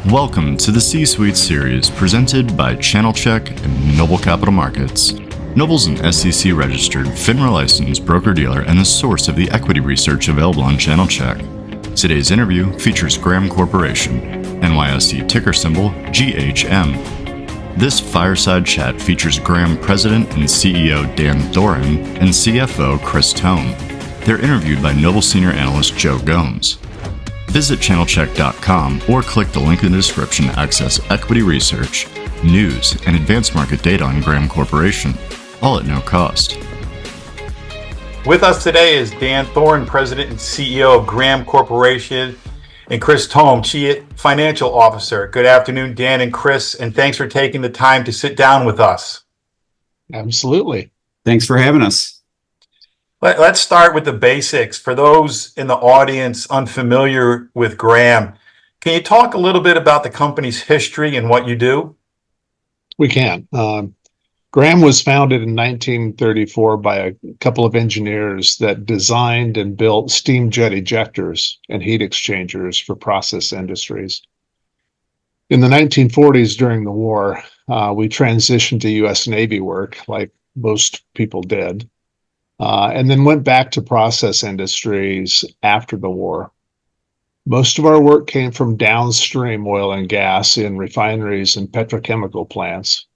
Welcome to the C-Suite series presented by Channel Check and Noble Capital Markets. Noble's an SEC-registered, FINRA-licensed broker-dealer and the source of the equity research available on Channel Check. Today's interview features Graham Corporation, NYSE ticker symbol GHM. This fireside chat features Graham President and CEO Dan Thoren and CFO Chris Thome. They're interviewed by Noble Senior Analyst Joe Gomes. Visit channelcheck.com or click the link in the description to access equity research, news, and advanced market data on Graham Corporation, all at no cost. With us today is Dan Thoren, President and CEO of Graham Corporation, and Chris Thome, Chief Financial Officer. Good afternoon, Dan and Chris, and thanks for taking the time to sit down with us. Absolutely. Thanks for having us. Let's start with the basics. For those in the audience unfamiliar with Graham, can you talk a little bit about the company's history and what you do? We can. Graham was founded in 1934 by a couple of engineers that designed and built steam jet ejectors and heat exchangers for process industries. In the 1940s, during the war, we transitioned to U.S. Navy work, like most people did. And then went back to process industries after the war. Most of our work came from downstream oil and gas in refineries and petrochemical plants.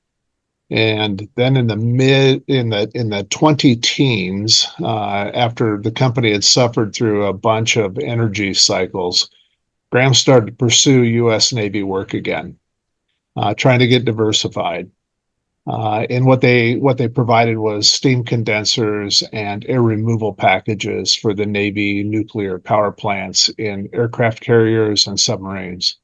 And then in the 20 teens, after the company had suffered through a bunch of energy cycles, Graham started to pursue U.S. Navy work again, trying to get diversified. And what they provided was steam condensers and air removal packages for the Navy nuclear power plants in aircraft carriers and submarines.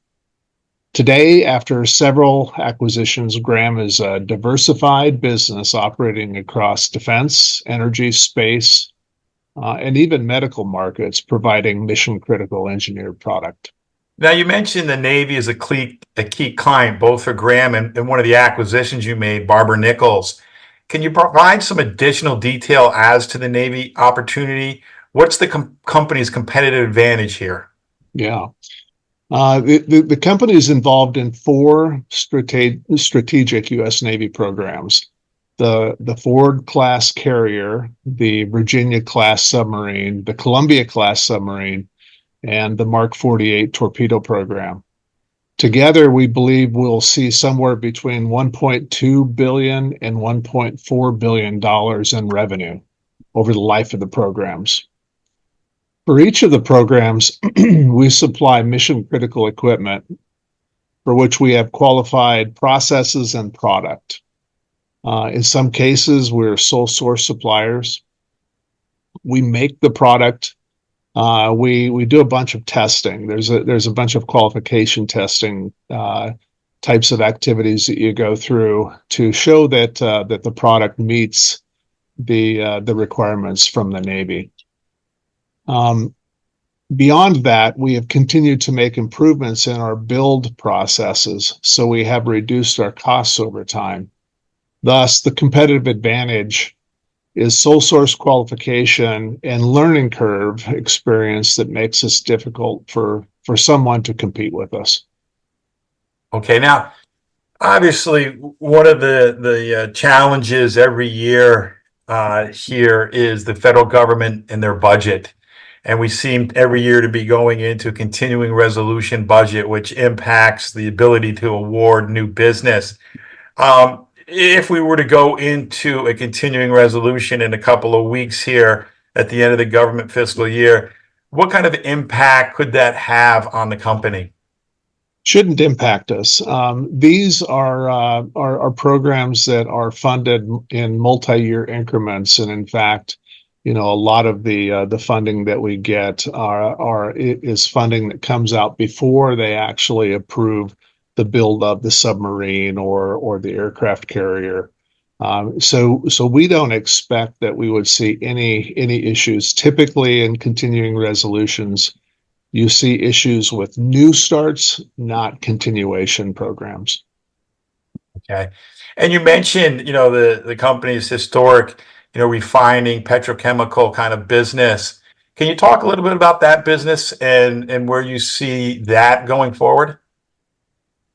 Today, after several acquisitions, Graham is a diversified business operating across defense, energy, space, and even medical markets, providing mission-critical engineered product. Now, you mentioned the Navy is a key client, both for Graham and one of the acquisitions you made, Barber-Nichols. Can you provide some additional detail as to the Navy opportunity? What's the company's competitive advantage here? Yeah. The company is involved in four strategic U.S. Navy programs. The Ford-class carrier, the Virginia-class submarine, the Columbia-class submarine, and the Mark 48 torpedo program. Together, we believe we'll see somewhere between $1.2 billion and $1.4 billion in revenue over the life of the programs. For each of the programs, we supply mission-critical equipment for which we have qualified processes and product. In some cases, we're sole source suppliers. We make the product. We do a bunch of testing. There's a bunch of qualification testing types of activities that you go through to show that the product meets the requirements from the Navy. Beyond that, we have continued to make improvements in our build processes, so we have reduced our costs over time. Thus, the competitive advantage is sole source qualification and learning curve experience that makes us difficult for someone to compete with us. Okay, now, obviously, one of the challenges every year here is the federal government and their budget. And we seem every year to be going into a continuing resolution budget, which impacts the ability to award new business. If we were to go into a continuing resolution in a couple of weeks here at the end of the government fiscal year, what kind of impact could that have on the company? Shouldn't impact us. These are programs that are funded in multi-year increments, and in fact, a lot of the funding that we get is funding that comes out before they actually approve the build of the submarine or the aircraft carrier. So we don't expect that we would see any issues. Typically in continuing resolutions, you see issues with new starts, not continuation programs. Okay. And you mentioned, the company's historic, refining petrochemical kind of business. Can you talk a little bit about that business and where you see that going forward?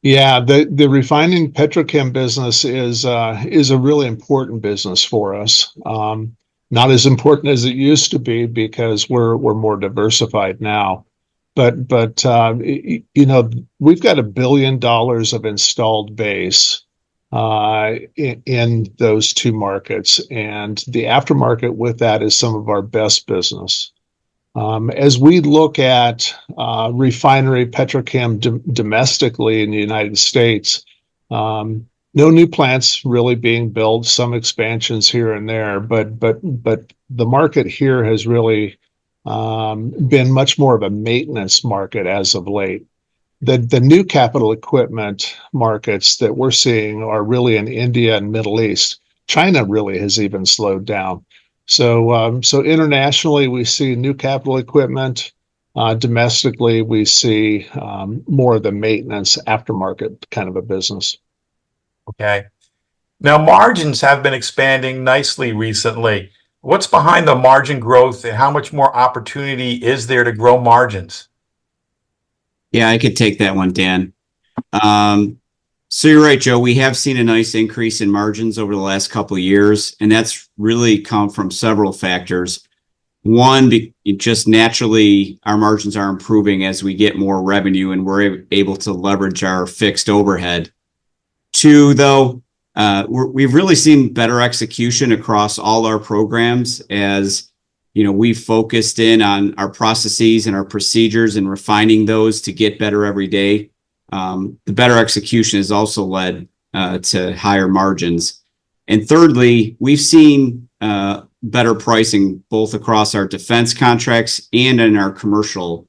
Yeah, the refining petrochem business is a really important business for us. Not as important as it used to be because we're more diversified now. But we've got $1 billion of installed base in those two markets, and the aftermarket with that is some of our best business. As we look at refinery petrochem domestically in the United States, no new plants really being built, some expansions here and there, but the market here has really been much more of a maintenance market as of late. The new capital equipment markets that we're seeing are really in India and Middle East. China really has even slowed down. So internationally, we see new capital equipment. Domestically, we see more of the maintenance aftermarket kind of a business. Okay. Now, margins have been expanding nicely recently. What's behind the margin growth, and how much more opportunity is there to grow margins? Yeah, I could take that one, Dan. So you're right, Joe. We have seen a nice increase in margins over the last couple of years, and that's really come from several factors. One, just naturally, our margins are improving as we get more revenue and we're able to leverage our fixed overhead. Two, though, we've really seen better execution across all our programs as we've focused in on our processes and our procedures and refining those to get better every day. The better execution has also led to higher margins. And thirdly, we've seen better pricing both across our defense contracts and in our commercial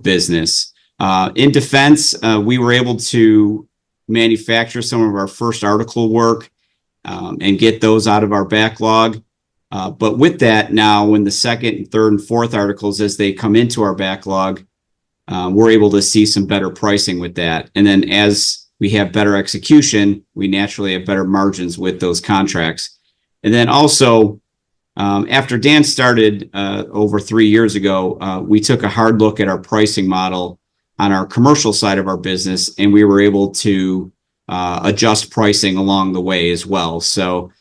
business. In defense, we were able to manufacture some of our first article work and get those out of our backlog. But with that, now when the second and third and fourth articles, as they come into our backlog, we're able to see some better pricing with that. And then as we have better execution, we naturally have better margins with those contracts. And then also, after Dan started over 3 years ago, we took a hard look at our pricing model on our commercial side of our business, and we were able to adjust pricing along the way as well. So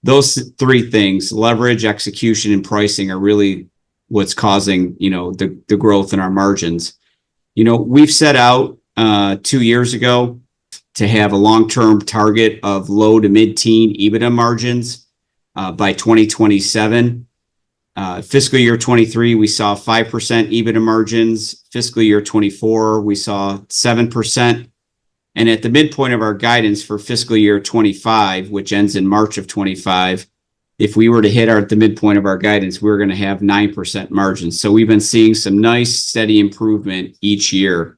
those three things, leverage, execution, and pricing, are really what's causing, the growth in our margins. We've set out 2 years ago to have a long-term target of low to mid-teen EBITDA margins by 2027. Fiscal year 23, we saw 5% EBITDA margins. Fiscal year 24, we saw 7%. And at the midpoint of our guidance for fiscal year 25, which ends in March of 25, if we were to hit at the midpoint of our guidance, we're going to have 9% margins. So we've been seeing some nice, steady improvement each year.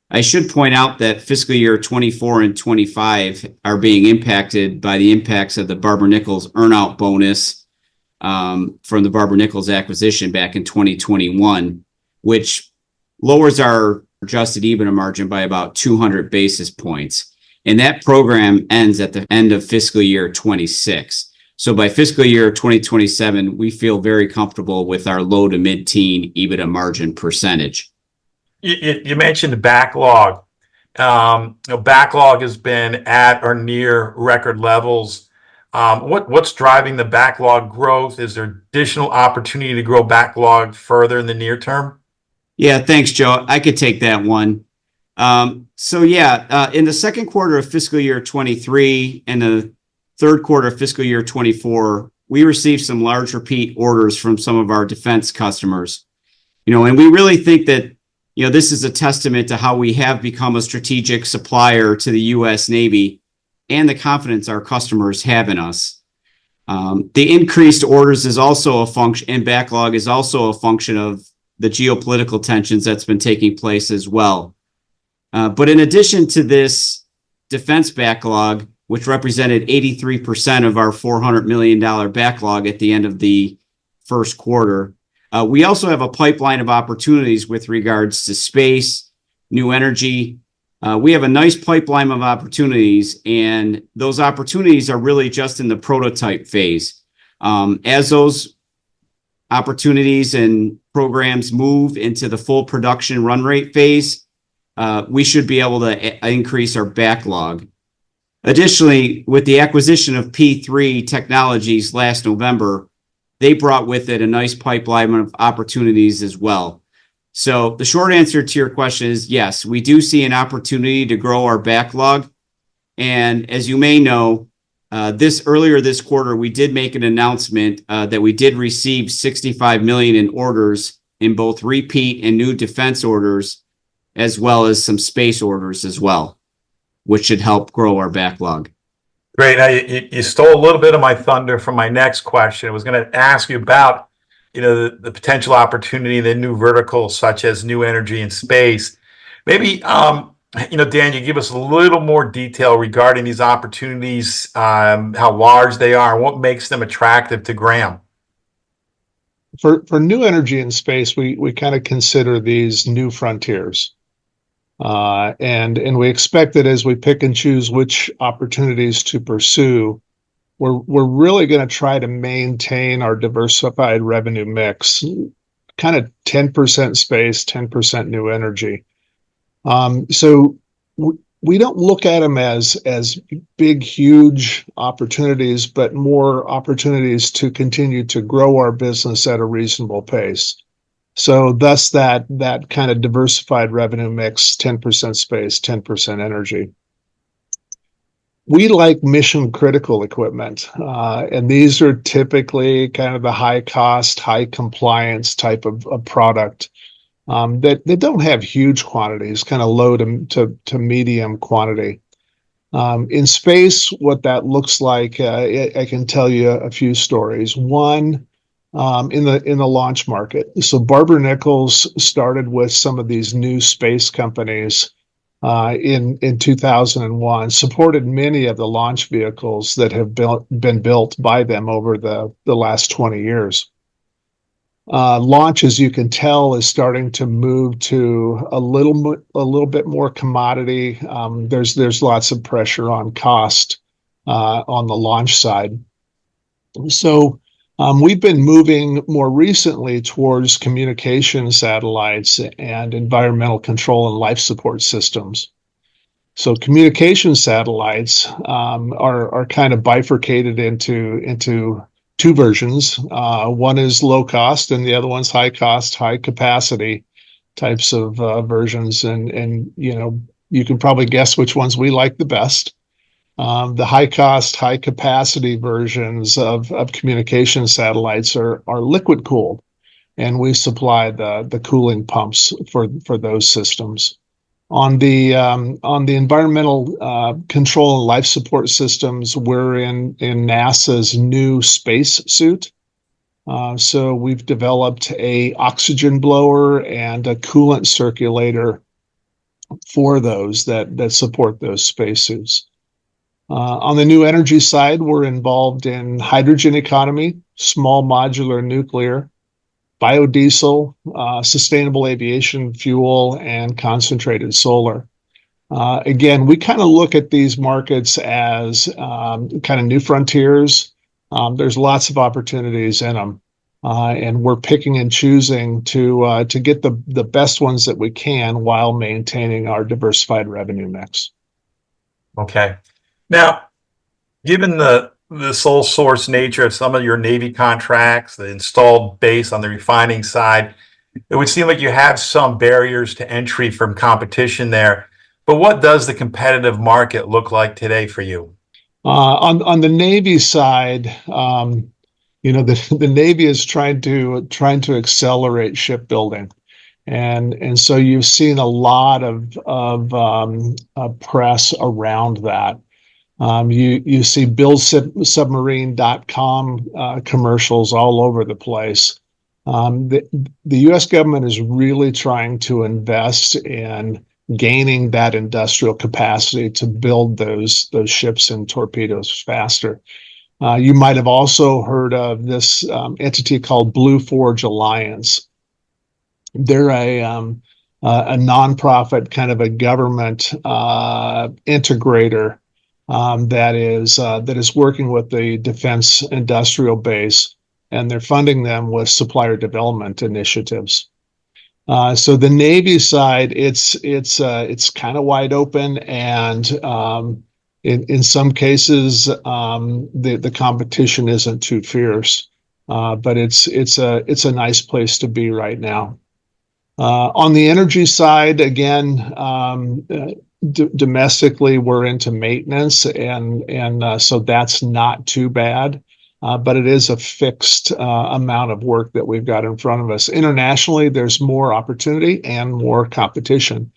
I should point out that fiscal year 24 and 25 are being impacted by the impacts of the Barber-Nichols earnout bonus from the Barber-Nichols acquisition back in 2021, which lowers our adjusted EBITDA margin by about 200 basis points. And that program ends at the end of fiscal year 26. So by fiscal year 2027, we feel very comfortable with our low to mid-teen EBITDA margin percentage. You mentioned the backlog. Backlog has been at or near record levels. What's driving the backlog growth? Is there additional opportunity to grow backlog further in the near term? Yeah, thanks, Joe. I could take that one. In the second quarter of fiscal year 23 and the third quarter of fiscal year 24, we received some large repeat orders from some of our defense customers. And we really think that, this is a testament to how we have become a strategic supplier to the U.S. Navy and the confidence our customers have in us. The increased orders is also a function, and backlog is also a function of the geopolitical tensions that's been taking place as well. But in addition to this defense backlog, which represented 83% of our $400 million backlog at the end of the first quarter, we also have a pipeline of opportunities with regards to space, new energy. We have a nice pipeline of opportunities, and those opportunities are really just in the prototype phase. As those opportunities and programs move into the full production run rate phase, we should be able to increase our backlog. Additionally, with the acquisition of P3 Technologies last November, they brought with it a nice pipeline of opportunities as well. So the short answer to your question is yes, we do see an opportunity to grow our backlog. And as you may know, earlier this quarter, we did make an announcement that we did receive $65 million in orders in both repeat and new defense orders, as well as some space orders as well, which should help grow our backlog. Great. Now you stole a little bit of my thunder from my next question. I was going to ask you about, the potential opportunity in the new verticals such as new energy and space. Maybe, Dan, you give us a little more detail regarding these opportunities, how large they are, and what makes them attractive to Graham. For new energy and space, we kind of consider these new frontiers. And we expect that as we pick and choose which opportunities to pursue, we're really going to try to maintain our diversified revenue mix, kind of 10% space, 10% new energy. So we don't look at them as big, huge opportunities, but more opportunities to continue to grow our business at a reasonable pace. So thus that kind of diversified revenue mix, 10% space, 10% energy. We like mission critical equipment, and these are typically kind of the high cost, high compliance type of product that they don't have huge quantities, kind of low to medium quantity. In space, what that looks like, I can tell you a few stories. One, in the launch market. So Barber-Nichols started with some of these new space companies in 2001, supported many of the launch vehicles that have been built by them over the last 20 years. Launch, as you can tell, is starting to move to a little bit more commodity. There's lots of pressure on cost on the launch side. So we've been moving more recently towards communication satellites and environmental control and life support systems. So communication satellites are kind of bifurcated into two versions. One is low cost and the other one's high cost, high capacity types of versions. And you can probably guess which ones we like the best. The high cost, high capacity versions of communication satellites are liquid cooled, and we supply the cooling pumps for those systems. On the environmental control and life support systems, we're in NASA's new space suit. So we've developed a oxygen blower and a coolant circulator for those that support those spacesuits. On the new energy side, we're involved in hydrogen economy, small modular nuclear, biodiesel, sustainable aviation fuel, and concentrated solar. Again, we kind of look at these markets as kind of new frontiers. There's lots of opportunities in them, and we're picking and choosing to get the best ones that we can while maintaining our diversified revenue mix. Okay. Now, given the sole source nature of some of your Navy contracts, the installed base on the refining side, it would seem like you have some barriers to entry from competition there. But what does the competitive market look like today for you? On the Navy side, the Navy is trying to accelerate shipbuilding. And so you've seen a lot of press around that. You see buildsubmarine.com commercials all over the place. The U.S. government is really trying to invest in gaining that industrial capacity to build those ships and torpedoes faster. You might have also heard of this entity called Blue Forge Alliance. They're a nonprofit, kind of a government integrator. That is working with the defense industrial base, and they're funding them with supplier development initiatives. So the Navy side, it's kind of wide open, and in some cases, the competition isn't too fierce, but it's a nice place to be right now. On the energy side, again, domestically, we're into maintenance, and so that's not too bad. But it is a fixed amount of work that we've got in front of us. Internationally, there's more opportunity and more competition.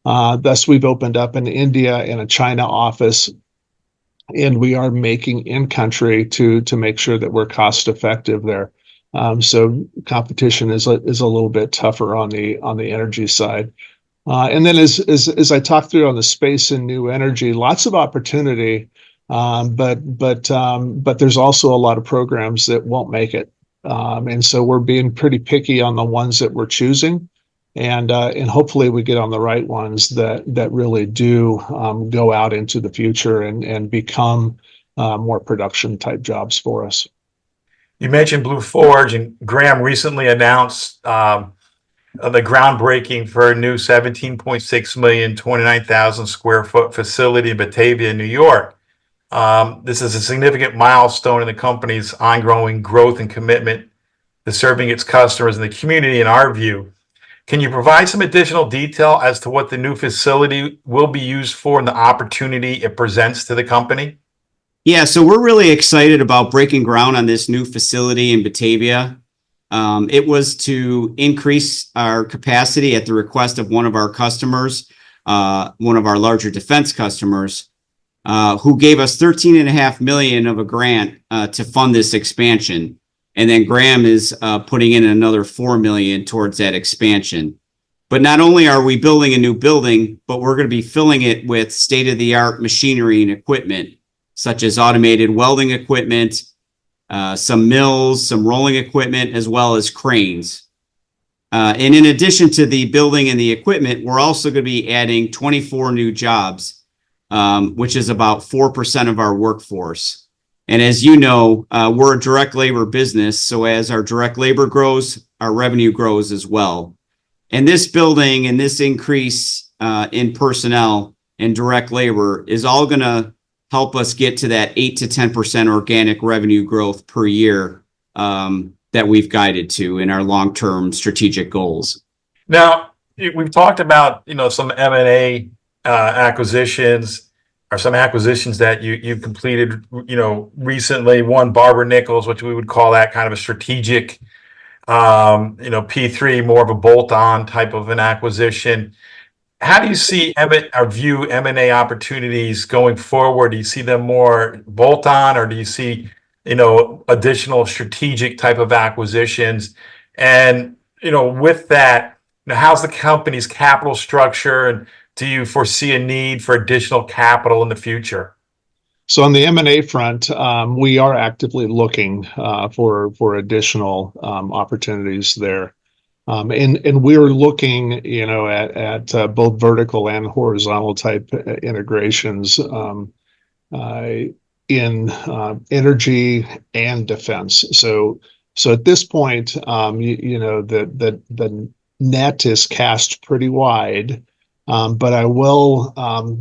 Thus, we've opened up in India and a China office, and we are making in country to make sure that we're cost effective there. So competition is a little bit tougher on the energy side. And then as I talked through on the space and new energy, lots of opportunity. But there's also a lot of programs that won't make it, and so we're being pretty picky on the ones that we're choosing, and hopefully we get on the right ones that really do go out into the future and become more production type jobs for us. You mentioned Blue Forge, and Graham recently announced the groundbreaking for a new 17.6 million, 29,000 square foot facility in Batavia, New York. This is a significant milestone in the company's ongoing growth and commitment to serving its customers and the community, in our view. Can you provide some additional detail as to what the new facility will be used for and the opportunity it presents to the company? Yeah, so we're really excited about breaking ground on this new facility in Batavia. It was to increase our capacity at the request of one of our customers, one of our larger defense customers, who gave us $13.5 million of a grant to fund this expansion. And then Graham is putting in another $4 million towards that expansion. But not only are we building a new building, but we're going to be filling it with state-of-the-art machinery and equipment, such as automated welding equipment, some mills, some rolling equipment, as well as cranes. And in addition to the building and the equipment, we're also going to be adding 24 new jobs, which is about 4% of our workforce. And as you know, we're a direct labor business. So as our direct labor grows, our revenue grows as well. And this building and this increase in personnel and direct labor is all going to help us get to that 8 to 10% organic revenue growth per year that we've guided to in our long-term strategic goals. Now, we've talked about, some M&A acquisitions, or some acquisitions that you've completed, recently. One, Barber-Nichols, which we would call that kind of a strategic, P3, more of a bolt-on type of an acquisition. How do you see view M&A opportunities going forward? Do you see them more bolt-on, or do you see, additional strategic type of acquisitions? And, with that, how's the company's capital structure, and do you foresee a need for additional capital in the future? So on the M&A front, we are actively looking for additional opportunities there. And we're looking, at both vertical and horizontal type integrations in energy and defense. So at this point, the net is cast pretty wide. But I will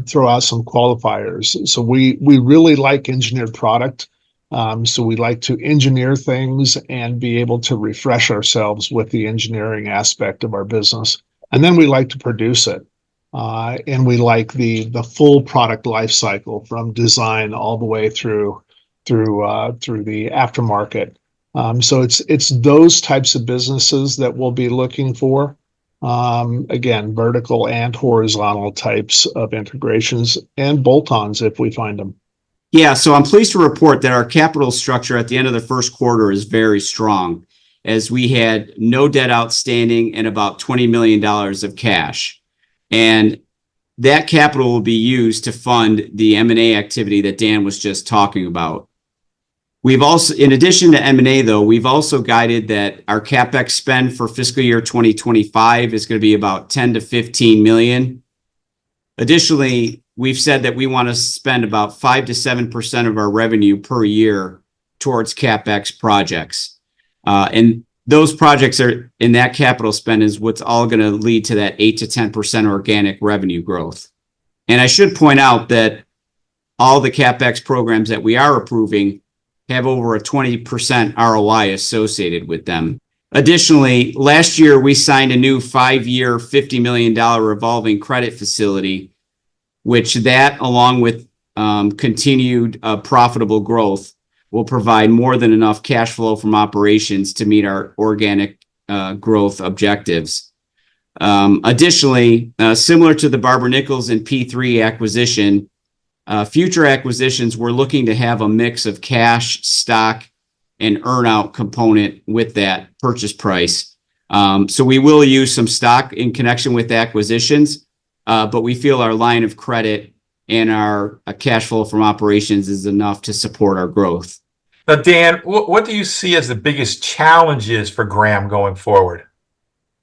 throw out some qualifiers. So we really like engineered product. So we like to engineer things and be able to refresh ourselves with the engineering aspect of our business. And then we like to produce it. And we like the full product life cycle from design all the way through the aftermarket. So it's those types of businesses that we'll be looking for. Again, vertical and horizontal types of integrations and bolt-ons if we find them. Yeah, so I'm pleased to report that our capital structure at the end of the first quarter is very strong, as we had no debt outstanding and about $20 million of cash. And that capital will be used to fund the M&A activity that Dan was just talking about. We've also, in addition to M&A though, we've also guided that our CapEx spend for fiscal year 2025 is going to be about 10 to 15 million. Additionally, we've said that we want to spend about 5 to 7% of our revenue per year towards CapEx projects. And those projects are in that capital spend is what's all going to lead to that 8 to 10% organic revenue growth. And I should point out that all the CapEx programs that we are approving have over a 20% ROI associated with them. Additionally, last year we signed a new 5-year, $50 million revolving credit facility, which that, along with continued profitable growth, will provide more than enough cash flow from operations to meet our organic growth objectives. Additionally, similar to the Barber-Nichols and P3 acquisition, future acquisitions, we're looking to have a mix of cash, stock, and earnout component with that purchase price. So we will use some stock in connection with acquisitions, but we feel our line of credit and our cash flow from operations is enough to support our growth. Now, Dan, what do you see as the biggest challenges for Graham going forward?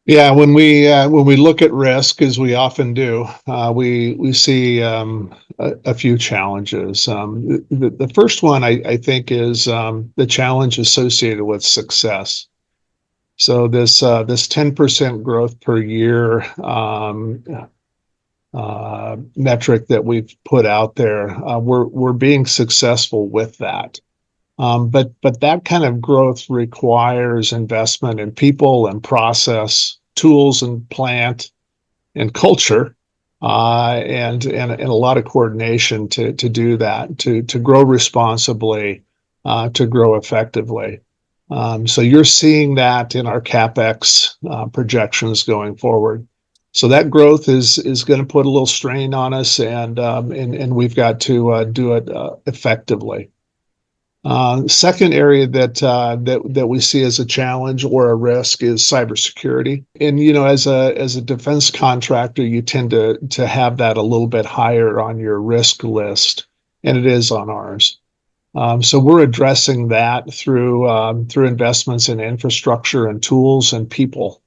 Yeah, when we look at risk, as we often do, we see a few challenges. The first one I think is the challenge associated with success. So this 10% growth per year metric that we've put out there, we're being successful with that. But that kind of growth requires investment in people and process, tools and plant and culture, and a lot of coordination to do that, to grow responsibly, to grow effectively. So you're seeing that in our CapEx projections going forward. So that growth is going to put a little strain on us, and we've got to do it effectively. Second area that we see as a challenge or a risk is cybersecurity. And as a defense contractor, you tend to have that a little bit higher on your risk list, and it is on ours. So we're addressing that through investments in infrastructure and tools and people.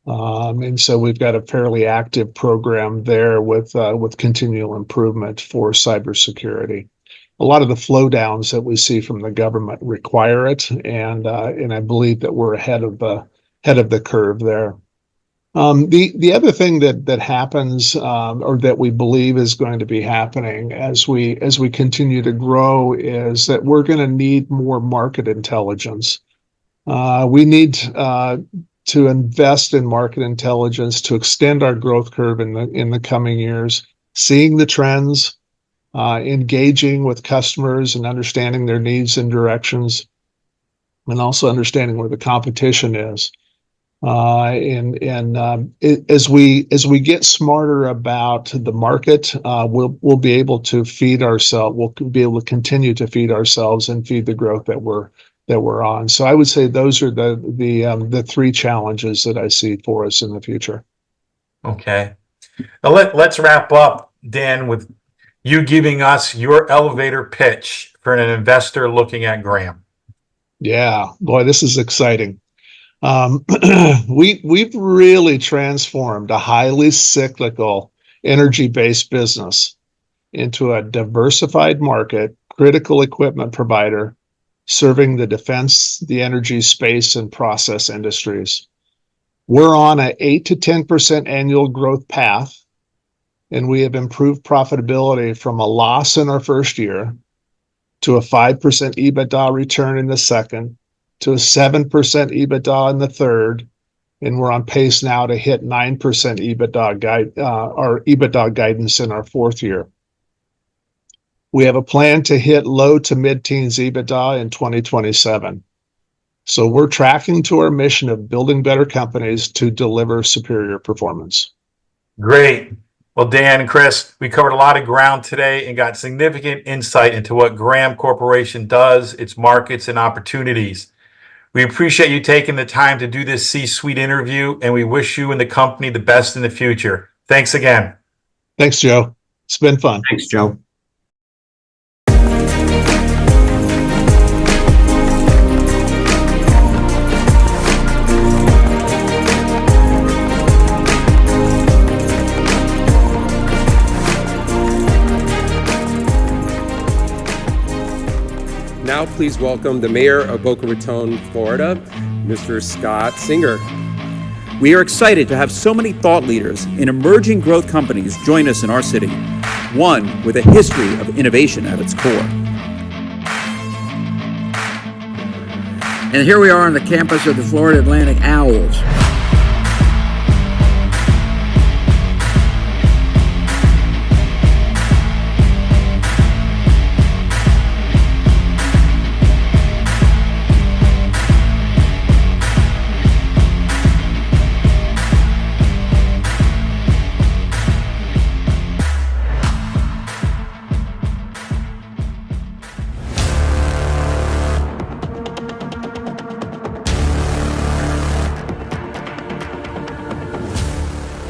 And so we've got a fairly active program there with continual improvement for cybersecurity. A lot of the flow downs that we see from the government require it, and I believe that we're ahead of the curve there. The other thing that happens, or that we believe is going to be happening as we continue to grow, is that we're going to need more market intelligence. We need to invest in market intelligence to extend our growth curve in the coming years, seeing the trends, engaging with customers and understanding their needs and directions, and also understanding where the competition is. As we get smarter about the market, we'll be able to feed ourselves. We'll be able to continue to feed ourselves and feed the growth that we're on. So I would say those are the three challenges that I see for us in the future. Okay. Now let's wrap up, Dan, with you giving us your elevator pitch for an investor looking at Graham. Yeah, boy, this is exciting. We've really transformed a highly cyclical energy-based business into a diversified market, critical equipment provider serving the defense, the energy, space, and process industries. We're on an 8 to 10% annual growth path, and we have improved profitability from a loss in our first year to a 5% EBITDA return in the second, to a 7% EBITDA in the third, and we're on pace now to hit 9% EBITDA guidance in our fourth year. We have a plan to hit low to mid-teens EBITDA in 2027. So we're tracking to our mission of building better companies to deliver superior performance. Great. Well, Dan and Chris, we covered a lot of ground today and got significant insight into what Graham Corporation does, its markets, and opportunities. We appreciate you taking the time to do this C-suite interview, and we wish you and the company the best in the future. Thanks again. Thanks, Joe. It's been fun. Thanks, Joe. Now, please welcome the mayor of Boca Raton, Florida, Mr. Scott Singer. We are excited to have so many thought leaders in emerging growth companies join us in our city, one with a history of innovation at its core. And here we are on the campus of the Florida Atlantic Owls.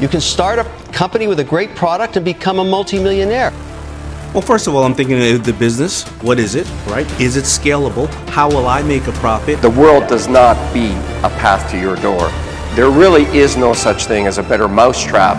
You can start a company with a great product and become a multimillionaire. Well, first of all, I'm thinking of the business. What is it, right? Is it scalable? How will I make a profit? The world does not be a path to your door. There really is no such thing as a better mousetrap